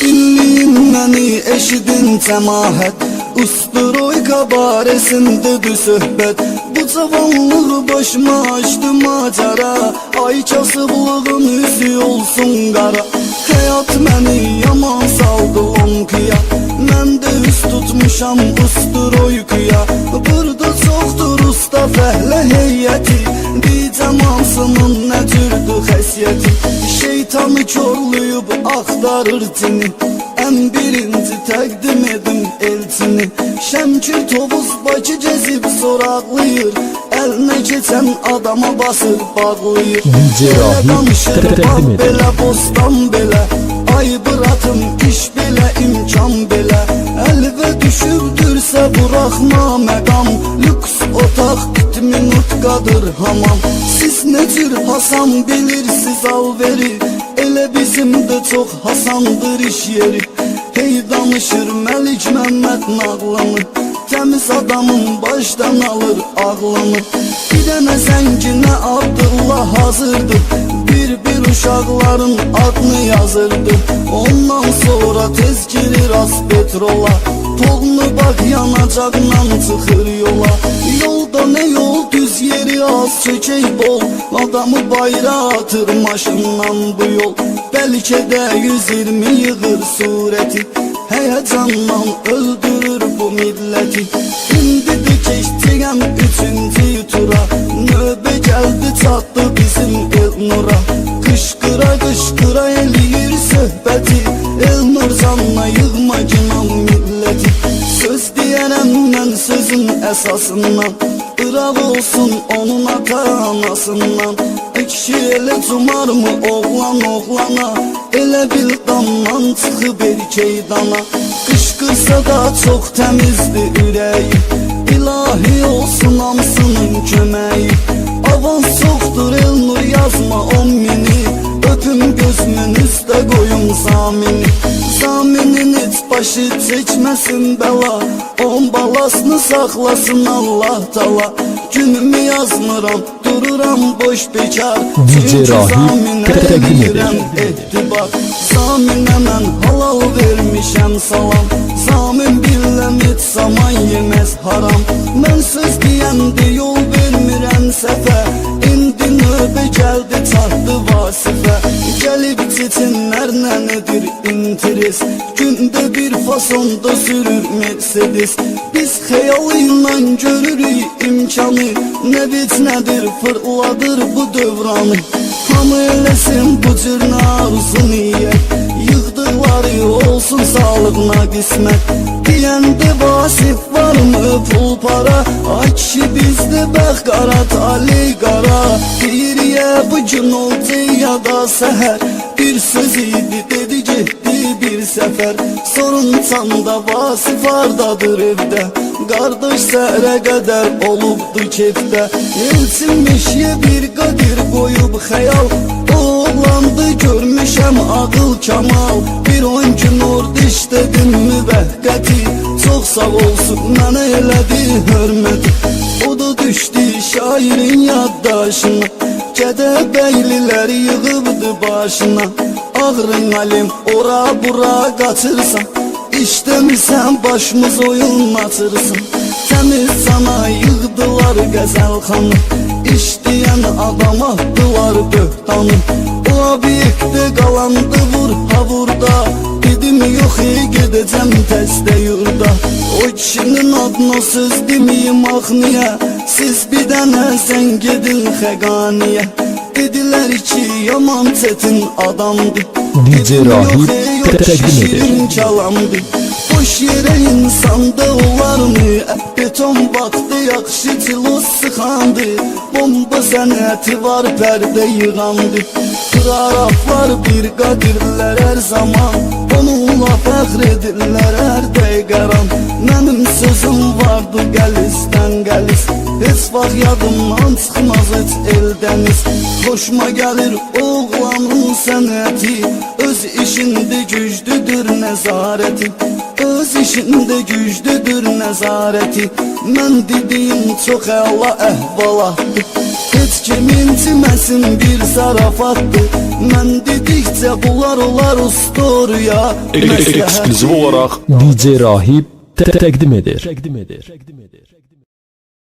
Dinleyin məni eşidin cəmaət, Ustroyka barəsindədir söhbət. Bu cavanlığı başıma açdı macəra, ay kasıblığın üzü olsun qara. Həyat məni yaman saldı lonkuya, mən də üst tutmuşam Ustroykaya. Burada çoxdur usta fəhlə heyəti, diyəcəm hansının nə cürdür xəsiyyəti. Şeytanı körlüyüb axtarır cini, ən birinci təqdim edim elçini. Şəmkir Tovuz Bakı gezib soraqlayır, əlinə keçən adama basır bağlayır. Belə danışır bax belə bostan belə, ay bırakım iş belə imkan belə. Əlvə düşürdürsə buraxma məqam, lüks otaq 2 minutqadır hamam. Siz necür Hasan bilirsiz alveri, elə bizim də çox Hasandır iş yeri. Hey danışır Məlik Məmməd nağlanı, təmiz adamın başdan alır ağlanı. Bir dənə zənginə Abdullah hazırdır, bir uşaqların adını yazırdı. Ondan sonra tez girir az petrola, Toğunu bak yanacaqla çıxır yola. Yolda nə yol düz yeri az çökək bol, adamı bayra atır maşından bu yol. Bəlkə də 120 yığır surəti, həyəcandan öldürür bu milləti. İndidir keçdiyəm 3-cü tura, növbə gəldi çatdı bizim Elnura. Qışqıra qışqıra eləyir söhbəti, Elnur canına yığma günah milləti. Söz deyərəm mən sözün əsasından, ıraq olsun onun ata-anasından. Kişi elə cumarmı oğlan oğlana, elə bil damdan çıxıb erkək dana. Qışqırsa da çox təmizdir ürəyi, İlahi olsun hamsının köməyi. Avans çoxdur Elnur yazma 10 mini, öpüm gözümün üstə qoyum zamini. Zaminin heç başı çəkməsin bəla, on balasını saxlasın Allah tala. Günümü yazmıram, dururam boş bekar, çünki zaminə verirəm ehtibar. Zaminə mən halal vermişəm salam, zamin biləm heç zaman yeməz haram. Mən söz deyəndə yol vermirəm səfə, indi növbə gəldi çatdı vasifə. Gəlib keçənlər nədir interes, gündə bir fasonda sürür Mercedes. Biz xəyalıyla görürük imkanı, nə vec nədir fırladır bu dövranı. Hamı eləsin bu cür arzu niyyət, yığdıqları olsun sağlığına qismət. Deyəndə Vasif varmı pul para, ay kişi bizdə bəx qara taley qara. Deyir ya bu gün oldu ya da səhər, bir söz idi dedi getdi bir səfər. Sorun çanda Vasif hardadır evdə, qardaş səhərə qədər olubdu kefdə. Elçinmişyə bir qadir qoyub xəyal, oğlandı görmüşəm ağıl kamal. Bir 10 gün orada işlədim müvəqqəti, çox sağ olsun mənə elədi hörməti. O da düşdü şairin yaddaşına, Gədəbəylilər yığıbdı başına. Ağrın alim ora bura qaçırsan, İşləmirsən başımız oyun açırsan. Təmiz sana yığdılar qəzəlxanı, İşləyən adam atdılar böhtanı. O obyektdə qalandı vur havurda, dedim yox gedəcəm təzdə yurda. O kişinin adına söz deməyim ax niyə, siz bir dənə sən gedin xəqaniyə. Dedilər ki yaman çətin adamdı, DJ Rahib təqdim edir. Kalamdı. Boş yerə insanda olarmı, beton vaxtı yaxşı cilos sıxandı. Bomba sənəti var pərdə yığandı, qıraraqlar bir qadirlər hər zaman, onunla fəxr edirlər hər dəqiqəran. Mənim sözüm vardı qəlizdən qəliz, heç vaxt yadımdan çıxmaz heç eldəniz. Xoşuma gəlir oğlanın sənəti, öz işində güclüdür nəzarəti, öz işində güclüdür nəzarəti. Mən dediyim çox əla əhvalatdır, heç kim inciməsin bir zarafatdır. Mən dedikcə Sizcə bunlar olar usturya Ekskluziv olarak DJ Rahib təqdim edir.